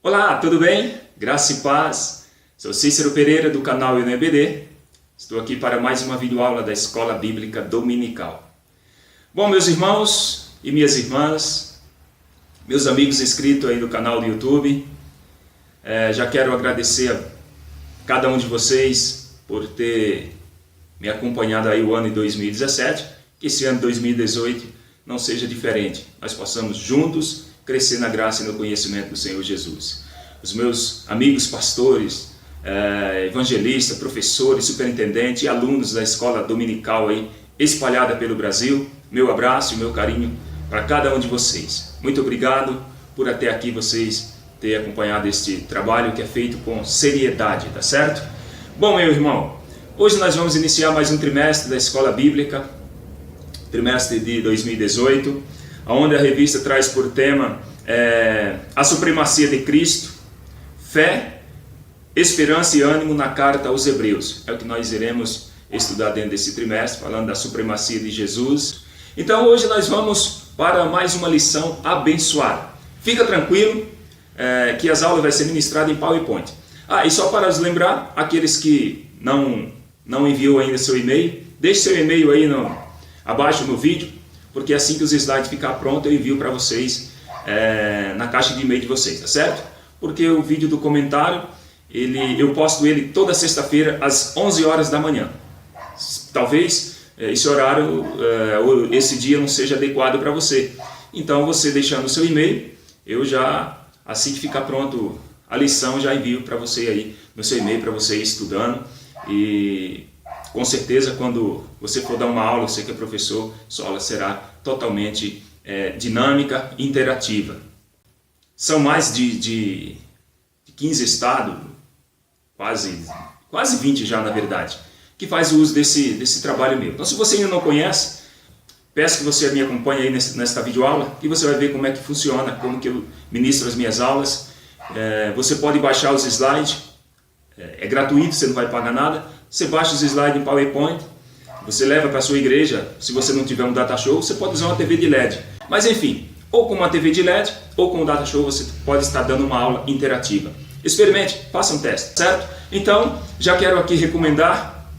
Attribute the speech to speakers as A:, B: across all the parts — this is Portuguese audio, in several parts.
A: Olá, tudo bem? Graça e paz. Sou Cícero Pereira do canal UNEBD. Estou aqui para mais uma videoaula da Escola Bíblica Dominical. Bom, meus irmãos e minhas irmãs, meus amigos inscritos aí do canal do YouTube, já quero agradecer a cada um de vocês por ter me acompanhado aí o ano de 2017, que esse ano de 2018 não seja diferente. Nós possamos juntos crescer na graça e no conhecimento do Senhor Jesus. Os meus amigos pastores, evangelistas, professores, superintendentes e alunos da escola dominical aí, espalhada pelo Brasil, meu abraço e meu carinho para cada um de vocês. Muito obrigado por até aqui vocês terem acompanhado este trabalho que é feito com seriedade, tá certo? Bom, meu irmão, hoje nós vamos iniciar mais um trimestre da Escola Bíblica, trimestre de 2018, onde a revista traz por tema a supremacia de Cristo, fé, esperança e ânimo na carta aos Hebreus. É o que nós iremos estudar dentro desse trimestre, falando da supremacia de Jesus. Então hoje nós vamos para mais uma lição abençoada. Fica tranquilo que as aulas vão ser ministradas em PowerPoint. E só para os lembrar, aqueles que não enviou ainda seu e-mail, deixe seu e-mail aí abaixo no vídeo, porque assim que os slides ficar pronto eu envio para vocês na caixa de e-mail de vocês, tá certo? Porque o vídeo do comentário, eu posto ele toda sexta-feira às 11 horas da manhã. Talvez esse horário, ou esse dia não seja adequado para você. Então você deixando o seu e-mail, eu já, assim que ficar pronto a lição, já envio para você aí no seu e-mail, para você ir estudando. E com certeza quando você for dar uma aula, você que é professor, sua aula será totalmente dinâmica e interativa. São mais de 15 estados, quase 20 já na verdade, que faz o uso desse trabalho meu. Então se você ainda não conhece, peço que você me acompanhe aí nesta videoaula, que você vai ver como é que funciona, como que eu ministro as minhas aulas. Você pode baixar os slides, é gratuito, você não vai pagar nada. Você baixa os slides em PowerPoint, você leva para a sua igreja. Se você não tiver um data show, você pode usar uma TV de LED. Mas enfim, ou com uma TV de LED, ou com um data show, você pode estar dando uma aula interativa. Experimente, faça um teste, certo? Então, já quero aqui recomendar,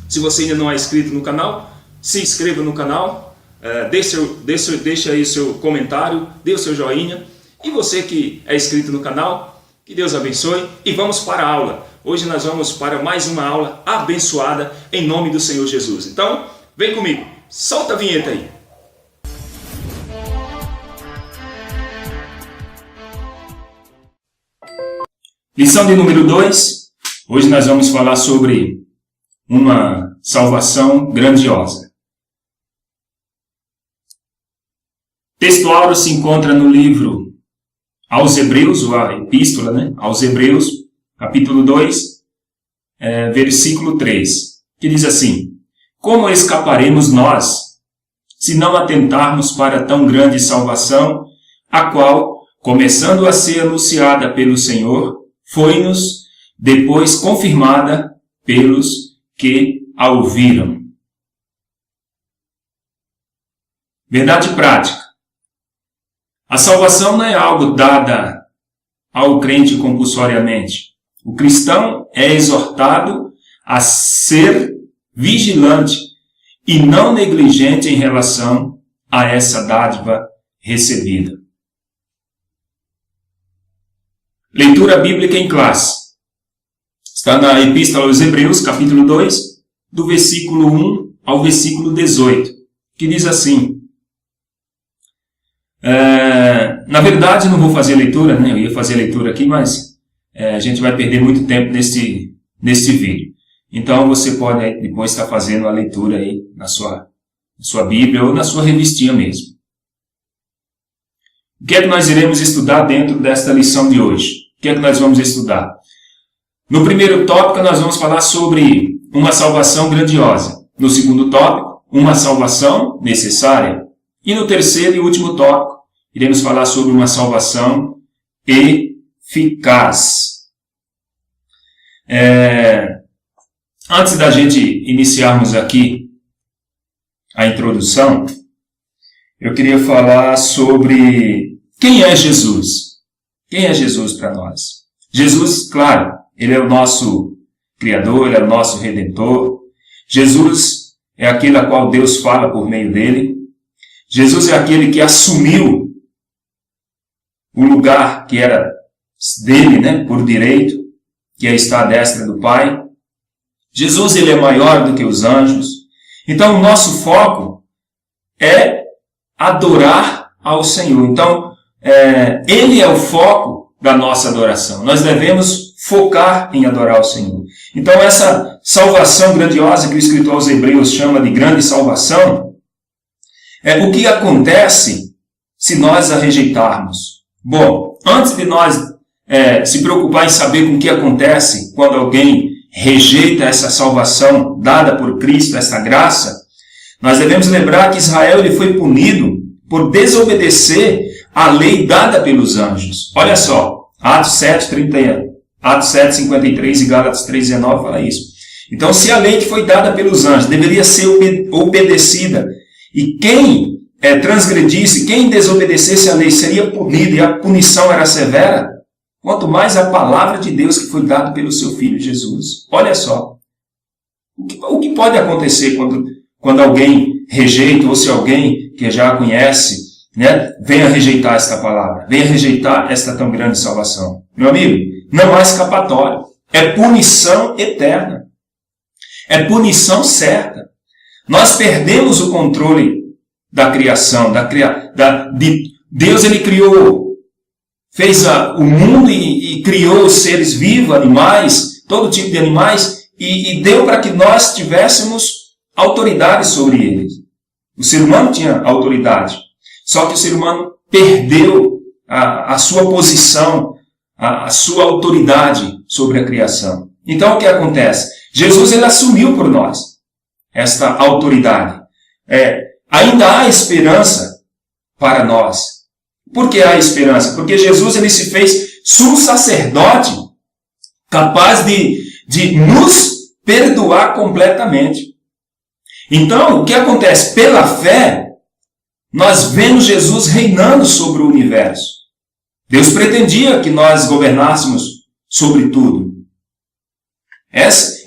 A: se você ainda não é inscrito no canal, se inscreva no canal, deixe aí o seu comentário, dê o seu joinha. E você que é inscrito no canal, que Deus abençoe. E vamos para a aula. Hoje nós vamos para mais uma aula abençoada em nome do Senhor Jesus. Então, vem comigo, solta a vinheta aí. Lição de número 2. Hoje nós vamos falar sobre uma salvação grandiosa. O texto áureo se encontra no livro aos Hebreus, ou a epístola, aos Hebreus, capítulo 2, versículo 3, que diz assim: Como escaparemos nós, se não atentarmos para tão grande salvação, a qual, começando a ser anunciada pelo Senhor, foi-nos depois confirmada pelos que a ouviram. Verdade prática. A salvação não é algo dada ao crente compulsoriamente. O cristão é exortado a ser vigilante e não negligente em relação a essa dádiva recebida. Leitura bíblica em classe. Está na Epístola aos Hebreus, capítulo 2, do versículo 1 ao versículo 18, que diz assim. Na verdade, não vou fazer leitura, eu ia fazer leitura aqui, mas a gente vai perder muito tempo nesse vídeo. Então, você pode depois estar fazendo a leitura aí na sua Bíblia ou na sua revistinha mesmo. O que é que nós iremos estudar dentro desta lição de hoje? O que é que nós vamos estudar? No primeiro tópico, nós vamos falar sobre uma salvação grandiosa. No segundo tópico, uma salvação necessária. E no terceiro e último tópico, iremos falar sobre uma salvação eficaz. Antes da gente iniciarmos aqui a introdução, eu queria falar sobre quem é Jesus. Quem é Jesus para nós? Jesus, claro, ele é o nosso Criador, ele é o nosso Redentor. Jesus é aquele a qual Deus fala por meio dele. Jesus é aquele que assumiu o lugar que era dele, né, por direito, que está à destra do Pai. Jesus, ele é maior do que os anjos. Então, o nosso foco é adorar ao Senhor. Então, ele é o foco da nossa adoração. Nós devemos focar em adorar ao Senhor. Então, essa salvação grandiosa que o escritor aos Hebreus chama de grande salvação, é o que acontece se nós a rejeitarmos. Bom, antes de nós se preocupar em saber com o que acontece quando alguém rejeita essa salvação dada por Cristo, essa graça, nós devemos lembrar que Israel ele foi punido por desobedecer a lei dada pelos anjos. Olha só, Atos 7:30, Atos 7:53 e Gálatas 3:19 fala isso. Então, se a lei que foi dada pelos anjos deveria ser obedecida, e quem transgredisse, quem desobedecesse a lei seria punido, e a punição era severa, quanto mais a palavra de Deus que foi dada pelo seu Filho Jesus. Olha só, o que pode acontecer quando alguém rejeita, ou se alguém que já a conhece, né, venha rejeitar esta palavra, venha rejeitar esta tão grande salvação? Meu amigo, não há escapatória. É punição eterna. É punição certa. Nós perdemos o controle da criação, Deus ele criou, fez o mundo e criou os seres vivos, animais, todo tipo de animais, e deu para que nós tivéssemos autoridade sobre eles. O ser humano tinha autoridade, só que o ser humano perdeu a sua posição, a sua autoridade sobre a criação. Então o que acontece? Jesus ele assumiu por nós esta autoridade. Ainda há esperança para nós. Por que há esperança? Porque Jesus ele se fez sumo sacerdote, capaz de nos perdoar completamente. Então, o que acontece? Pela fé, nós vemos Jesus reinando sobre o universo. Deus pretendia que nós governássemos sobre tudo. Esse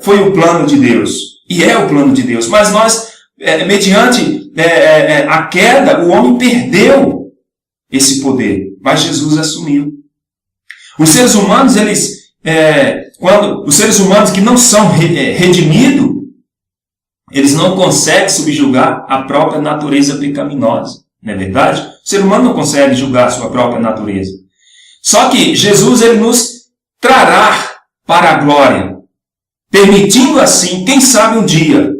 A: foi o plano de Deus, e é o plano de Deus. Mas nós, mediante a queda, o homem perdeu esse poder, mas Jesus assumiu. Os seres humanos, os seres humanos que não são redimidos, eles não conseguem subjugar a própria natureza pecaminosa. Não é verdade? O ser humano não consegue julgar a sua própria natureza. Só que Jesus ele nos trará para a glória, permitindo assim, quem sabe um dia,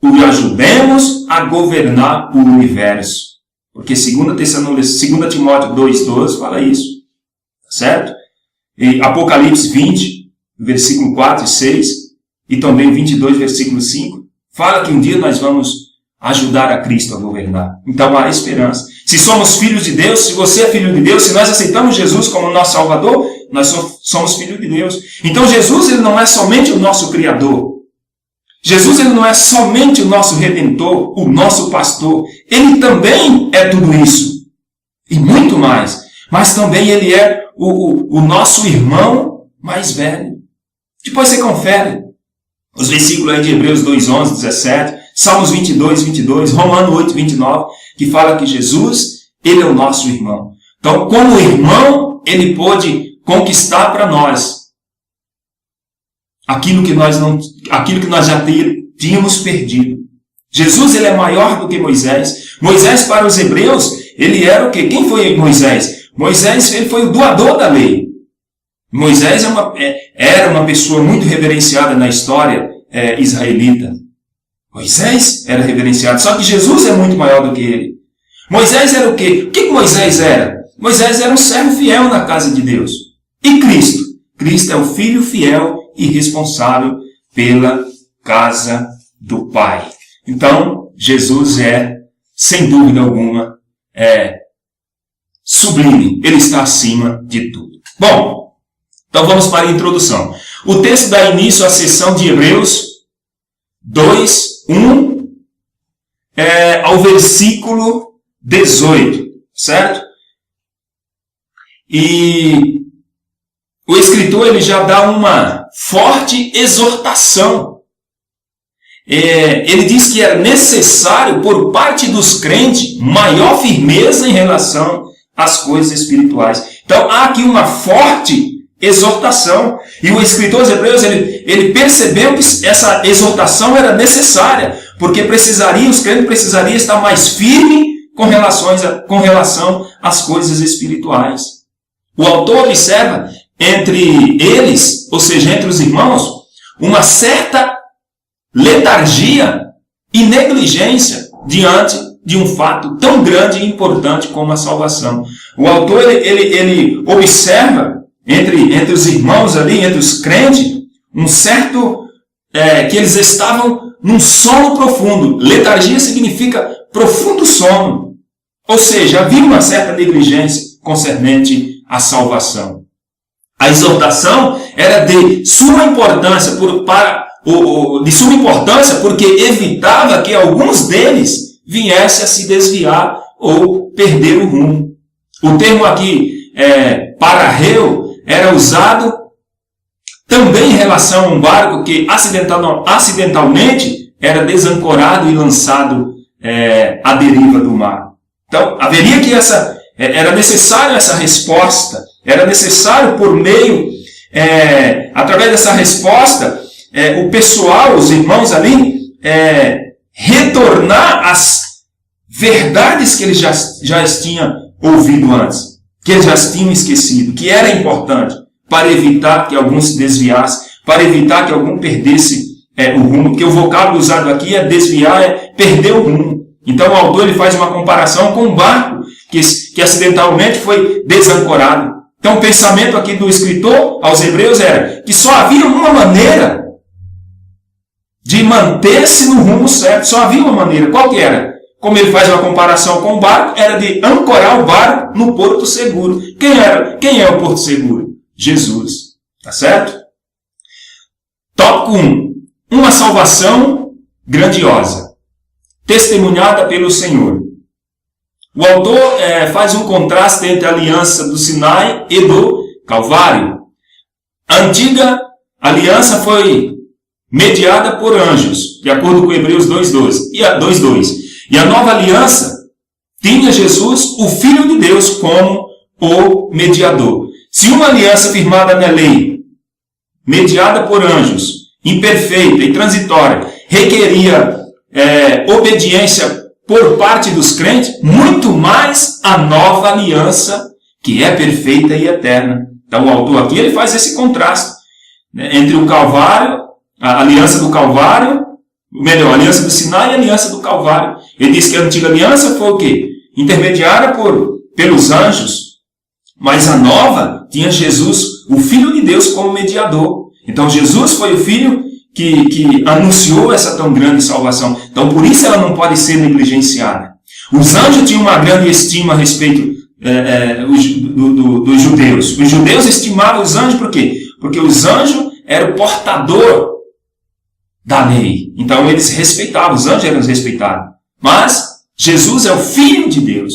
A: o ajudemos a governar o universo. Porque 2 Timóteo 2,12 fala isso. Certo? E Apocalipse 20, versículo 4 e 6, e também 22, versículo 5, fala que um dia nós vamos ajudar a Cristo a governar. Então há esperança. Se somos filhos de Deus, se você é filho de Deus, se nós aceitamos Jesus como nosso Salvador, nós somos filhos de Deus. Então Jesus ele não é somente o nosso Criador. Jesus ele não é somente o nosso Redentor, o nosso pastor. Ele também é tudo isso. E muito mais. Mas também ele é o nosso irmão mais velho. Depois você confere os versículos aí de Hebreus 2:11, 17, Salmos 22, Romanos 8, 29, que fala que Jesus, ele é o nosso irmão. Então, como irmão, ele pôde conquistar para nós aquilo que nós já tínhamos perdido. Jesus, ele é maior do que Moisés. Moisés, para os hebreus, ele era o quê? Quem foi Moisés? Moisés, ele foi o doador da lei. Moisés era uma pessoa muito reverenciada na história israelita. Moisés era reverenciado, só que Jesus é muito maior do que ele. Moisés era o quê? O que Moisés era? Moisés era um servo fiel na casa de Deus. E Cristo? Cristo é o filho fiel e responsável pela casa do Pai. Então, Jesus é, sem dúvida alguma, sublime. Ele está acima de tudo. Bom, então vamos para a introdução. O texto dá início à sessão de Hebreus 2:1 ao versículo 18, certo?
B: E o escritor ele já dá uma forte exortação. Ele diz que era necessário, por parte dos crentes, maior firmeza em relação às coisas espirituais. Então, há aqui uma forte exortação. E o escritor aos Hebreus, ele percebeu que essa exortação era necessária, porque os crentes precisariam estar mais firmes com relação às coisas espirituais. O autor observa entre eles, ou seja, entre os irmãos, uma certa letargia e negligência diante de um fato tão grande e importante como a salvação. O autor ele observa entre os irmãos ali, entre os crentes, um certo que eles estavam num sono profundo. Letargia significa profundo sono. Ou seja, havia uma certa negligência concernente à salvação. A exortação era de suma importância porque evitava que alguns deles viessem a se desviar ou perder o rumo. O termo aqui, pararreu, era usado também em relação a um barco que acidentalmente era desancorado e lançado à deriva do mar. Então, haveria que era necessário essa resposta, era necessário por meio, através dessa resposta, o pessoal, os irmãos ali, retornar às verdades que eles já tinham ouvido antes, que eles já tinham esquecido, que era importante, para evitar que algum se desviasse, para evitar que algum perdesse o rumo, porque o vocábulo usado aqui é desviar, perder o rumo. Então o autor ele faz uma comparação com um barco que acidentalmente foi desancorado. Então o pensamento aqui do escritor aos Hebreus era que só havia uma maneira de manter-se no rumo certo. Só havia uma maneira. Qual que era? Como ele faz uma comparação com o barco, era de ancorar o barco no porto seguro. Quem é o porto seguro? Jesus. Tá certo? Tópico 1. Uma salvação grandiosa, testemunhada pelo Senhor. O autor faz um contraste entre a aliança do Sinai e do Calvário. A antiga aliança foi mediada por anjos, de acordo com Hebreus 2:2. E a nova aliança tinha Jesus, o Filho de Deus, como o mediador. Se uma aliança firmada na lei, mediada por anjos, imperfeita e transitória, requeria obediência por parte dos crentes, muito mais a nova aliança, que é perfeita e eterna. Então o autor aqui ele faz esse contraste, né, entre o Calvário, a aliança do Calvário, a aliança do Sinai e a aliança do Calvário. Ele diz que a antiga aliança foi o quê? Intermediada pelos anjos, mas a nova tinha Jesus, o Filho de Deus, como mediador. Então Jesus foi o Filho que anunciou essa tão grande salvação. Então por isso ela não pode ser negligenciada. Os anjos tinham uma grande estima a respeito dos judeus. Os judeus estimavam os anjos por quê? Porque os anjos eram o portador da lei. Então eles respeitavam, os anjos eram respeitados. Mas Jesus é o Filho de Deus.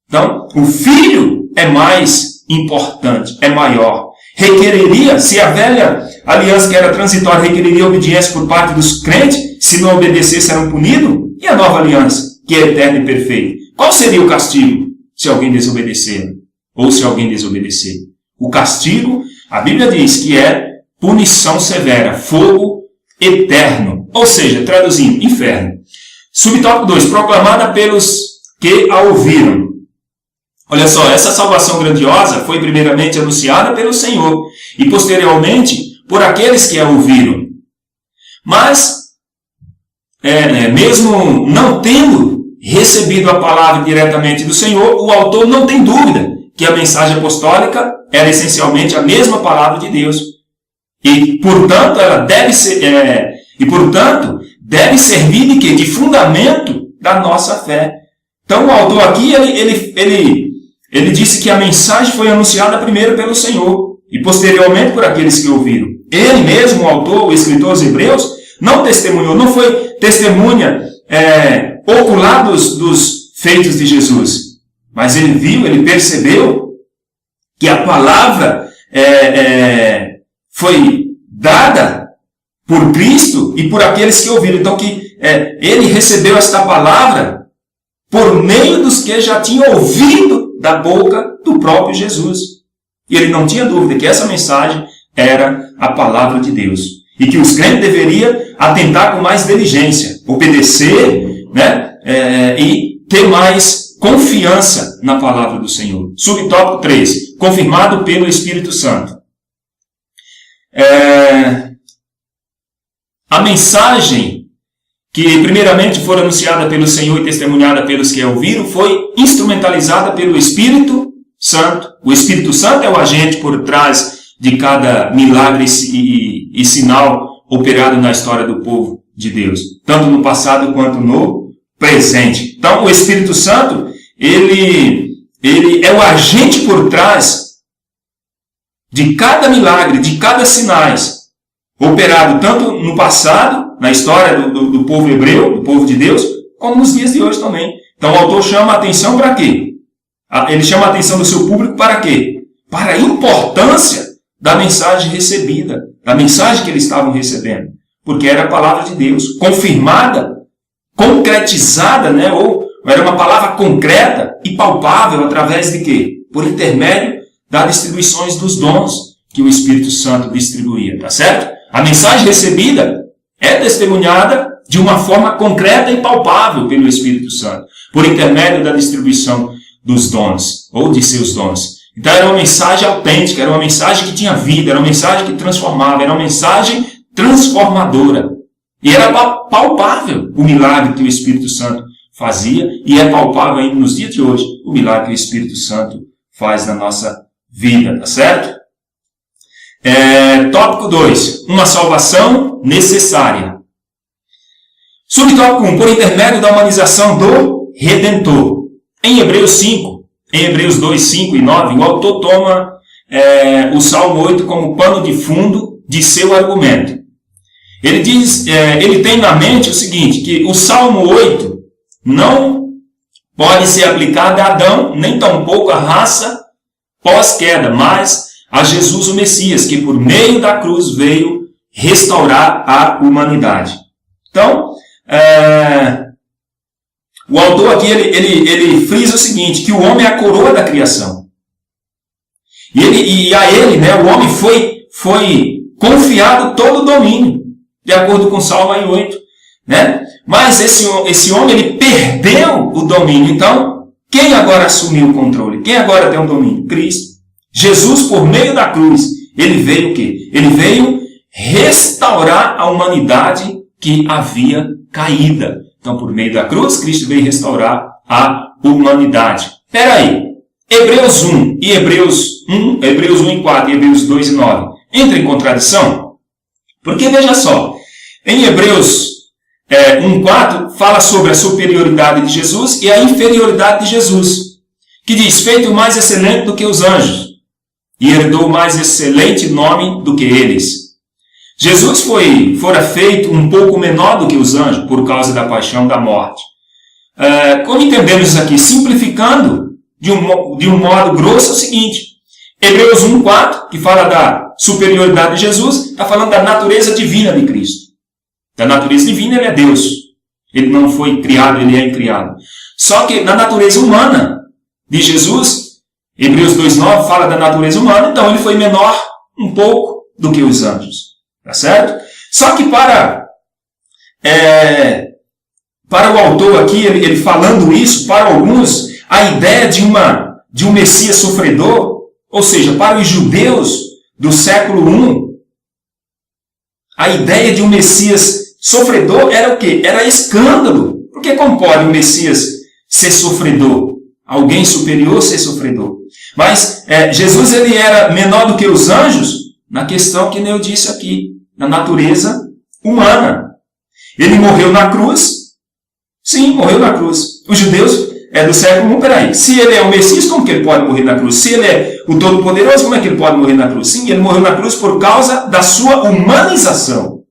B: Então o Filho é mais importante, é maior. Requereria, se a velha aliança que era transitória requereria obediência por parte dos crentes, se não obedecesse eram punidos, e a nova aliança, que é eterna e perfeita? Qual seria o castigo se alguém desobedecer? Ou se alguém desobedecer? O castigo, a Bíblia diz que é punição severa, fogo eterno, ou seja, traduzindo, inferno. Subtópico 2, proclamada pelos que a ouviram. Olha só, essa salvação grandiosa foi primeiramente anunciada pelo Senhor e posteriormente por aqueles que a ouviram. Mas, mesmo não tendo recebido a palavra diretamente do Senhor, o autor não tem dúvida que a mensagem apostólica era essencialmente a mesma palavra de Deus. E, portanto, ela deve servir de quê? De fundamento da nossa fé. Então, o autor aqui, ele disse que a mensagem foi anunciada primeiro pelo Senhor e posteriormente por aqueles que ouviram. Ele mesmo, o autor, o escritor aos Hebreus, não testemunhou, não foi testemunha ocular dos feitos de Jesus. Mas ele viu, ele percebeu que a palavra foi dada por Cristo e por aqueles que ouviram. Então, que ele recebeu esta palavra por meio dos que já tinham ouvido da boca do próprio Jesus. E ele não tinha dúvida que essa mensagem era a palavra de Deus. E que os crentes deveriam atentar com mais diligência, obedecer, né, e ter mais confiança na palavra do Senhor. Subtópico 3. Confirmado pelo Espírito Santo. A mensagem que primeiramente foi anunciada pelo Senhor e testemunhada pelos que a ouviram foi instrumentalizada pelo Espírito Santo. O Espírito Santo é o agente por trás de cada milagre e sinal operado na história do povo de Deus, tanto no passado quanto no presente. Então, o Espírito Santo, ele é o agente por trás de cada milagre, de cada sinais, operado tanto no passado, na história do povo hebreu, do povo de Deus, como nos dias de hoje também. Então, o autor chama a atenção para quê? Ele chama a atenção do seu público para quê? Para a importância da mensagem recebida, da mensagem que eles estavam recebendo. Porque era a palavra de Deus, confirmada, concretizada, né? Ou era uma palavra concreta e palpável através de quê? Por intermédio das distribuições dos dons que o Espírito Santo distribuía, tá certo? A mensagem recebida é testemunhada de uma forma concreta e palpável pelo Espírito Santo, por intermédio da distribuição dos dons, ou de seus dons. Então era uma mensagem autêntica, era uma mensagem que tinha vida, era uma mensagem que transformava, era uma mensagem transformadora. E era palpável o milagre que o Espírito Santo fazia, e é palpável ainda nos dias de hoje o milagre que o Espírito Santo faz na nossa vida, tá certo? Tópico 2. Uma salvação necessária. Subtópico 1. Por intermédio da humanização do Redentor. Em Hebreus 5, em Hebreus 2, 5 e 9, o autor toma o Salmo 8 como pano de fundo de seu argumento. Ele diz, ele tem na mente o seguinte, que o Salmo 8 não pode ser aplicado a Adão, nem tampouco a raça pós-queda, mas a Jesus o Messias, que por meio da cruz veio restaurar a humanidade. Então, o autor aqui, ele frisa o seguinte, que o homem é a coroa da criação. E a ele, né, o homem foi confiado todo o domínio, de acordo com Salmo 8. Né? Mas esse homem, ele perdeu o domínio. Então, quem agora assumiu o controle? Quem agora tem o domínio? Cristo. Jesus, por meio da cruz, ele veio o quê? Ele veio restaurar a humanidade que havia caída. Então, por meio da cruz, Cristo veio restaurar a humanidade. Espera aí. Hebreus 1 e Hebreus 1 e 4 e Hebreus 2 e 9 entra em contradição? Porque, veja só, em Hebreus 1,4 fala sobre a superioridade de Jesus e a inferioridade de Jesus, que diz, feito mais excelente do que os anjos, e herdou mais excelente nome do que eles. Jesus fora feito um pouco menor do que os anjos, por causa da paixão da morte. Como entendemos isso aqui? Simplificando de um modo grosso é o seguinte, Hebreus 1,4, que fala da superioridade de Jesus, está falando da natureza divina de Cristo. Da natureza divina, ele é Deus. Ele não foi criado, ele é incriado. Só que na natureza humana de Jesus, Hebreus 2,9 fala da natureza humana, então ele foi menor um pouco do que os anjos. Tá certo? Só que para o autor aqui, ele falando isso, para alguns, a ideia de um Messias sofredor, ou seja, para os judeus do século I, a ideia de um Messias sofredor era o quê? Era escândalo. Porque como pode um Messias ser sofredor? Alguém superior ser sofredor? Mas Jesus ele era menor do que os anjos na questão que eu disse aqui, na natureza humana. Ele morreu na cruz? Sim, morreu na cruz. Os judeus do século I, peraí, se ele é o Messias, como que ele pode morrer na cruz? Se ele é o Todo-Poderoso, como é que ele pode morrer na cruz? Sim, ele morreu na cruz por causa da sua humanização.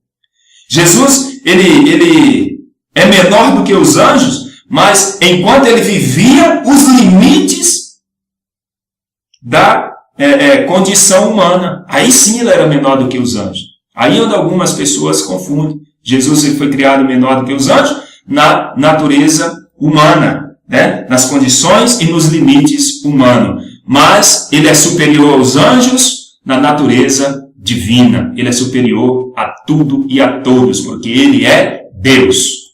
B: Jesus, ele é menor do que os anjos, mas enquanto ele vivia os limites da condição humana. Aí sim ele era menor do que os anjos. Aí onde algumas pessoas confundem. Jesus ele foi criado menor do que os anjos na natureza humana, né? Nas condições e nos limites humanos. Mas ele é superior aos anjos na natureza divina. Ele é superior a tudo e a todos, porque ele é Deus.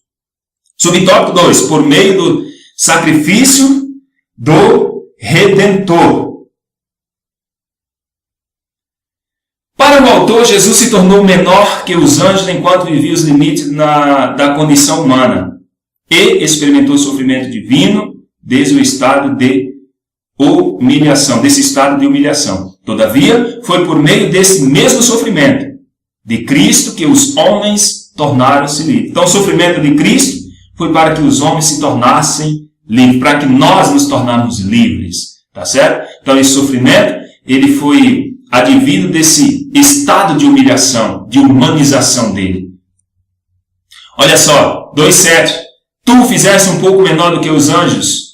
B: Subtópico 2. Por meio do sacrifício do Redentor. Para o autor, Jesus se tornou menor que os anjos enquanto vivia os limites da condição humana e experimentou o sofrimento divino desde o estado de humilhação, desse estado de humilhação. Todavia, foi por meio desse mesmo sofrimento de Cristo que os homens tornaram-se livres. Então, o sofrimento de Cristo foi para que os homens se tornassem livres, para que nós nos tornarmos livres, tá certo? Então, esse sofrimento, ele foi advindo desse estado de humilhação, de humanização dele. Olha só, 2,7. Tu o fizeste um pouco menor do que os anjos,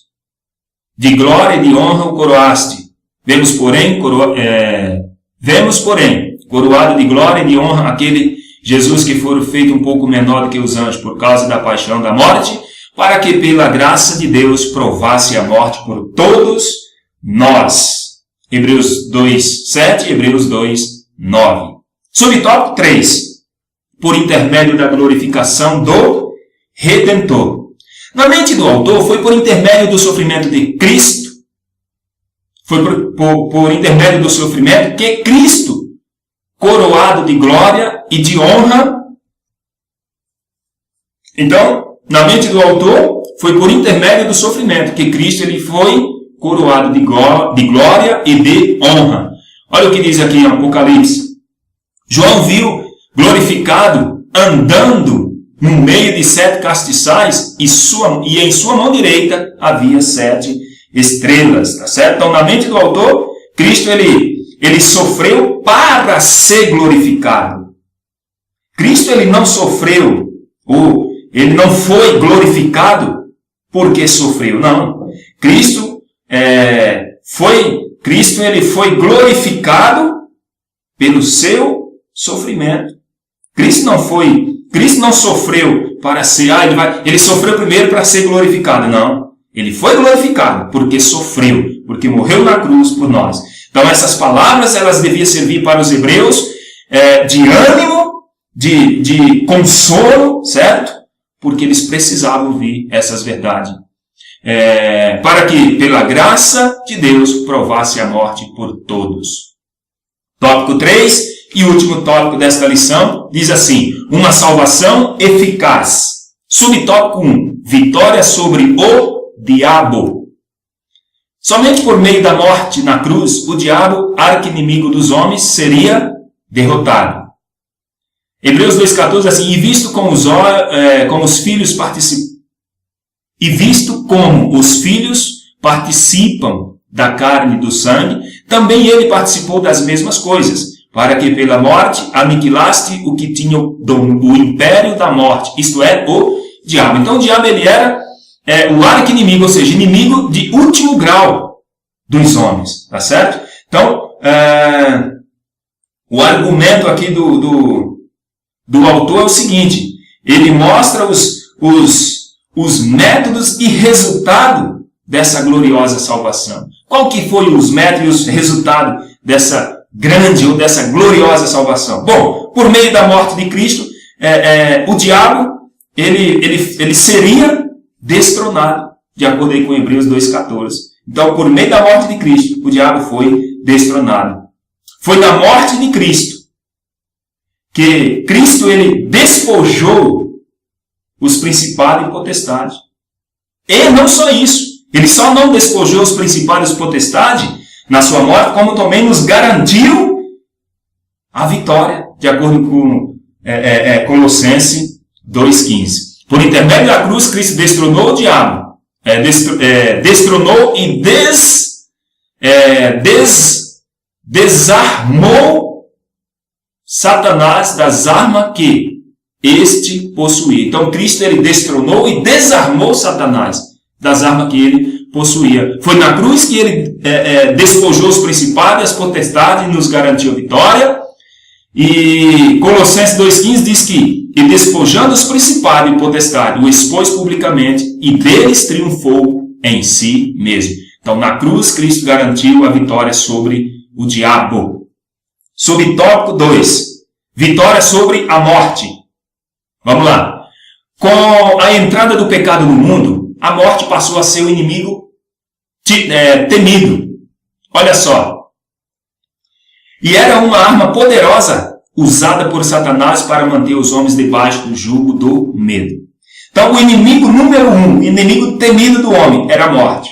B: de glória e de honra o coroaste. Vemos, porém, coroado de glória e de honra aquele Jesus que foi feito um pouco menor do que os anjos por causa da paixão da morte, para que pela graça de Deus provasse a morte por todos nós. Hebreus 2,7 e Hebreus 2,9. Subtópico 3. Por intermédio da glorificação do Redentor. Na mente do autor, foi por intermédio do sofrimento de Cristo, foi por intermédio do sofrimento que Cristo, coroado de glória e de honra. Então, na mente do autor, foi por intermédio do sofrimento que Cristo ele foi coroado de glória e de honra. Olha o que diz aqui em Apocalipse. João viu glorificado andando no meio de 7 castiçais e em sua mão direita havia 7 estrelas. Tá certo? Então, na mente do autor, Cristo ele sofreu para ser glorificado. Cristo ele não sofreu, ou ele não foi glorificado porque sofreu. Não. Cristo ele foi glorificado pelo seu sofrimento. Cristo não sofreu para ser, ele sofreu primeiro para ser glorificado. Não. Ele foi glorificado porque sofreu, porque morreu na cruz por nós. Então essas palavras, elas deviam servir para os hebreus de ânimo, de consolo, certo? Porque eles precisavam ouvir essas verdades. Para que, pela graça de Deus, provasse a morte por todos. Tópico 3, e último tópico desta lição, diz assim: uma salvação eficaz. Subtópico 1, vitória sobre o diabo. Somente por meio da morte na cruz, o diabo, arqui-inimigo dos homens, seria derrotado. Hebreus 2,14 assim: e visto como os filhos participam da carne e do sangue, também ele participou das mesmas coisas, para que pela morte aniquilaste o que tinha o império da morte, isto é, o diabo. Então o diabo ele era o arqui-inimigo, ou seja, inimigo de último grau dos homens, tá certo? Então, o argumento aqui do autor é o seguinte: ele mostra os métodos e resultado dessa gloriosa salvação. Qual que foi os métodos e resultado dessa grande ou dessa gloriosa salvação? Bom, por meio da morte de Cristo, o diabo ele seria destronado, de acordo aí com Hebreus 2,14. Então, por meio da morte de Cristo, o diabo foi destronado. Foi na morte de Cristo que Cristo ele despojou os principados e potestades. E não só isso, ele só não despojou os principados e potestades na sua morte, como também nos garantiu a vitória, de acordo com Colossenses 2,15. Por intermédio da cruz, Cristo destronou o diabo, destronou e desarmou Satanás das armas que este possuía. Então, Cristo ele destronou e desarmou Satanás das armas que ele possuía. Foi na cruz que ele despojou os principados e as potestades e nos garantiu a vitória. E Colossenses 2,15 diz que, e despojando os principados e potestades, o expôs publicamente e deles triunfou em si mesmo. Então, na cruz, Cristo garantiu a vitória sobre o diabo. Subtópico 2. Vitória sobre a morte. Vamos lá. Com a entrada do pecado no mundo, a morte passou a ser o inimigo temido. Olha só. E era uma arma poderosa usada por Satanás para manter os homens debaixo do jugo do medo. Então, o inimigo número 1, o inimigo temido do homem, era a morte.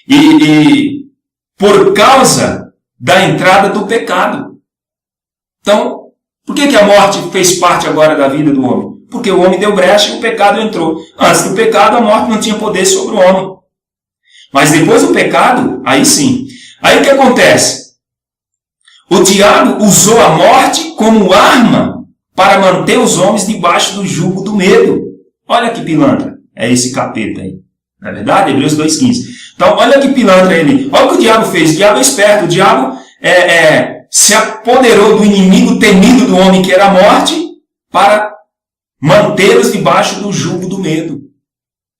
B: E por causa da entrada do pecado. Então, por que a morte fez parte agora da vida do homem? Porque o homem deu brecha e o pecado entrou. Antes do pecado, a morte não tinha poder sobre o homem. Mas depois do pecado, aí sim. Aí o que acontece? O diabo usou a morte como arma para manter os homens debaixo do jugo do medo. Olha que pilantra. É esse capeta aí. Não é verdade? Hebreus 2,15. Então, olha que pilantra ele. Olha o que o diabo fez. O diabo é esperto. O diabo se apoderou do inimigo temido do homem, que era a morte, para mantê-los debaixo do jugo do medo.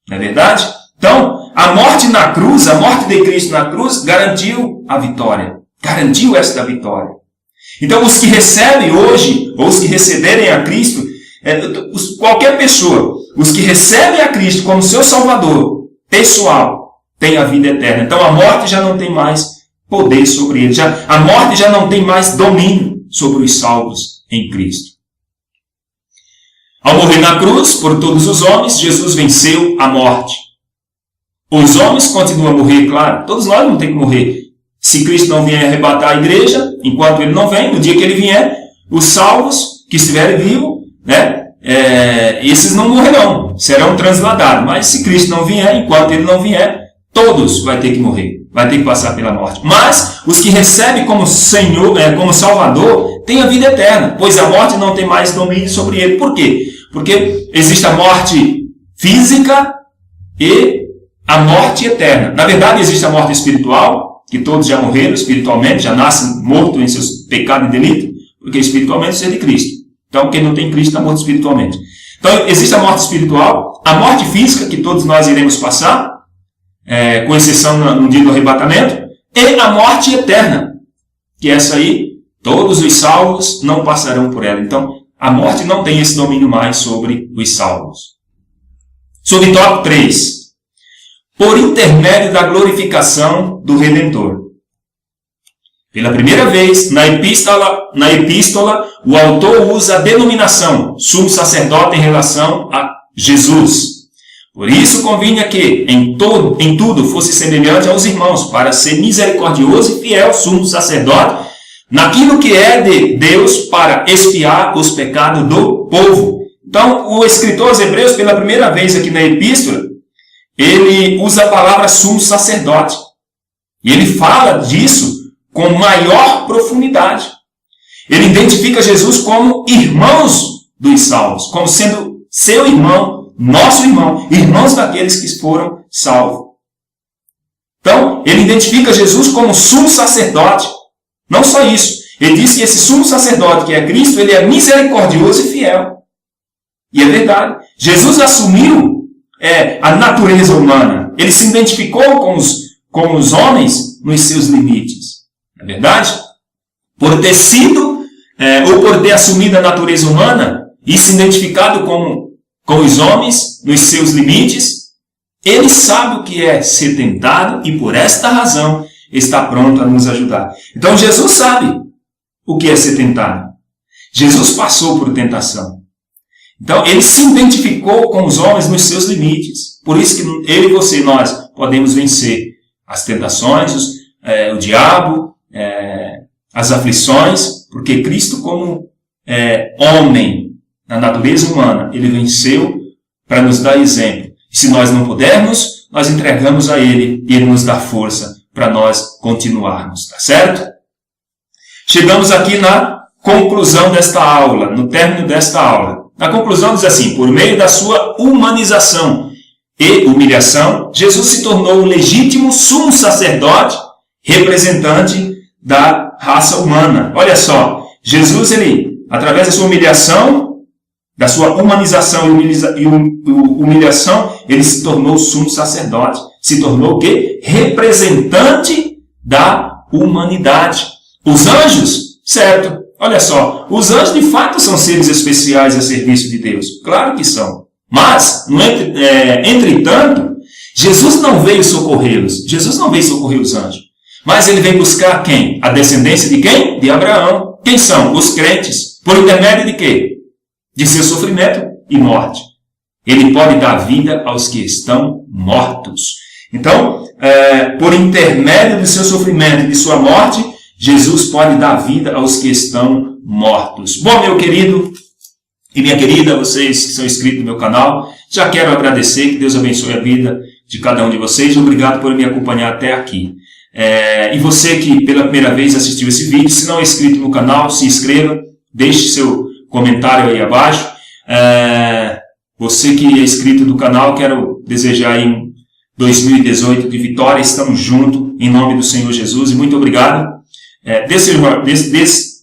B: Não é verdade? Então, a morte na cruz, a morte de Cristo na cruz, garantiu a vitória. Garantiu esta vitória. Então, os que recebem hoje, ou os que receberem a Cristo, qualquer pessoa, os que recebem a Cristo como seu Salvador pessoal, tem a vida eterna. Então, a morte já não tem mais poder sobre ele. A morte já não tem mais domínio sobre os salvos em Cristo. Ao morrer na cruz, por todos os homens, Jesus venceu a morte. Os homens continuam a morrer, claro. Todos nós vamos ter que morrer. Se Cristo não vier arrebatar a igreja, enquanto ele não vem, no dia que ele vier, os salvos que estiverem vivos, esses não morrerão, serão transladados. Mas se Cristo não vier, enquanto ele não vier, todos vão ter que morrer, vai ter que passar pela morte. Mas os que recebem como Senhor, como Salvador, têm a vida eterna, pois a morte não tem mais domínio sobre ele. Por quê? Porque existe a morte física e a morte eterna. Na verdade, existe a morte espiritual, que todos já morreram espiritualmente, já nascem mortos em seus pecados e delitos, porque espiritualmente você é de Cristo. Então, quem não tem Cristo está morto espiritualmente. Então, existe a morte espiritual, a morte física, que todos nós iremos passar, com exceção no dia do arrebatamento, e a morte eterna, que essa aí, todos os salvos não passarão por ela. Então, a morte não tem esse domínio mais sobre os salvos. Subtópico 3. Por intermédio da glorificação do Redentor. Pela primeira vez, na epístola, o autor usa a denominação sumo sacerdote em relação a Jesus. Por isso convinha que em tudo fosse semelhante aos irmãos, para ser misericordioso e fiel sumo sacerdote, naquilo que é de Deus, para expiar os pecados do povo. Então, o escritor aos Hebreus, pela primeira vez aqui na epístola, ele usa a palavra sumo sacerdote. E ele fala disso com maior profundidade. Ele identifica Jesus como irmãos dos salvos, como sendo seu irmão, nosso irmão, irmãos daqueles que foram salvos. Então, ele identifica Jesus como sumo sacerdote. Não só isso. Ele diz que esse sumo sacerdote, que é Cristo, ele é misericordioso e fiel. E é verdade. Jesus assumiu a natureza humana. Ele se identificou com os homens nos seus limites. Não é verdade? Por ter sido, ou por ter assumido a natureza humana e se identificado com os homens nos seus limites, ele sabe o que é ser tentado e por esta razão está pronto a nos ajudar. Então Jesus sabe o que é ser tentado. Jesus passou por tentação. Então ele se identificou com os homens nos seus limites. Por isso que eu e você, nós podemos vencer as tentações, o diabo, as aflições, porque Cristo como homem na natureza humana, ele venceu para nos dar exemplo. E se nós não pudermos, nós entregamos a ele e ele nos dá força para nós continuarmos, tá certo? Chegamos aqui na conclusão desta aula, no término desta aula. Na conclusão diz assim: por meio da sua humanização e humilhação, Jesus se tornou o legítimo sumo sacerdote, representante da raça humana. Olha só, Jesus, através da sua humilhação, da sua humanização e humilhação, ele se tornou sumo sacerdote. Se tornou o quê? Representante da humanidade. Os anjos, certo? Olha só, os anjos de fato são seres especiais a serviço de Deus. Claro que são. Mas, entretanto, Jesus não veio socorrê-los. Jesus não veio socorrer os anjos. Mas ele vem buscar quem? A descendência de quem? De Abraão. Quem são? Os crentes. Por intermédio de quê? De seu sofrimento e morte. Ele pode dar vida aos que estão mortos. Então, por intermédio do seu sofrimento e de sua morte, Jesus pode dar vida aos que estão mortos. Bom, meu querido e minha querida, vocês que são inscritos no meu canal, já quero agradecer, que Deus abençoe a vida de cada um de vocês. Obrigado por me acompanhar até aqui. E você que pela primeira vez assistiu esse vídeo, se não é inscrito no canal, se inscreva, deixe seu comentário aí abaixo. Você que é inscrito no canal, quero desejar aí um 2018 de vitória. Estamos juntos em nome do Senhor Jesus e muito obrigado.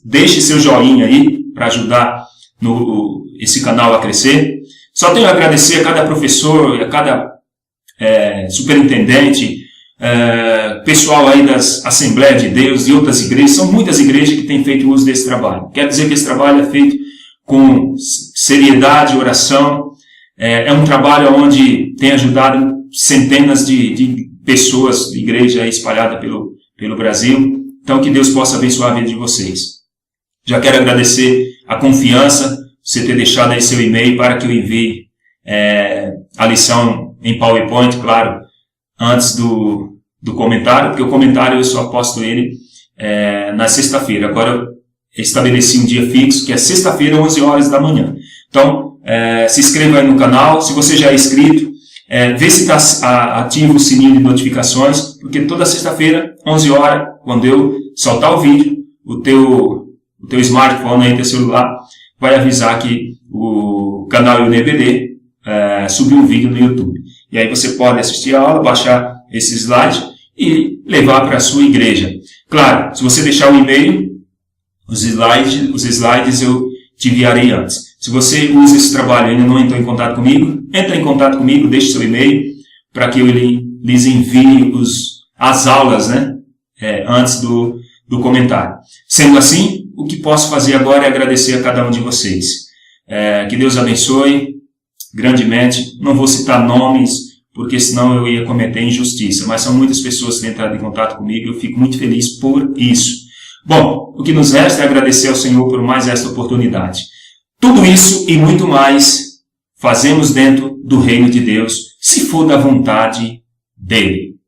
B: Deixe seu joinha aí para ajudar esse canal a crescer. Só tenho a agradecer a cada professor e a cada superintendente, pessoal aí das Assembleias de Deus e outras igrejas. São muitas igrejas que têm feito uso desse trabalho. Quero dizer que esse trabalho é feito com seriedade, oração. É um trabalho onde tem ajudado centenas de pessoas, de igreja espalhada pelo Brasil. Então, que Deus possa abençoar a vida de vocês. Já quero agradecer a confiança, você ter deixado aí seu e-mail para que eu envie a lição em PowerPoint, claro, antes do comentário, porque o comentário eu só posto ele na sexta-feira. Agora eu estabeleci um dia fixo, que é sexta-feira, 11 horas da manhã. Então, se inscreva aí no canal. Se você já é inscrito, vê se está ativo o sininho de notificações, porque toda sexta-feira, 11 horas, quando eu soltar o vídeo, o teu smartphone aí, teu celular, vai avisar que o canal UNEBD subiu um vídeo no YouTube. E aí você pode assistir a aula, baixar esse slide e levar para a sua igreja. Claro, se você deixar o e-mail, os slides eu te enviarei antes. Se você usa esse trabalho e ainda não entrou em contato comigo, entre em contato comigo, deixe seu e-mail para que eu lhes envie as aulas, antes do comentário. Sendo assim, o que posso fazer agora é agradecer a cada um de vocês. Que Deus abençoe grandemente. Não vou citar nomes, porque senão eu ia cometer injustiça, mas são muitas pessoas que têm entrado em contato comigo e eu fico muito feliz por isso. Bom, o que nos resta é agradecer ao Senhor por mais esta oportunidade. Tudo isso e muito mais fazemos dentro do reino de Deus, se for da vontade dEle.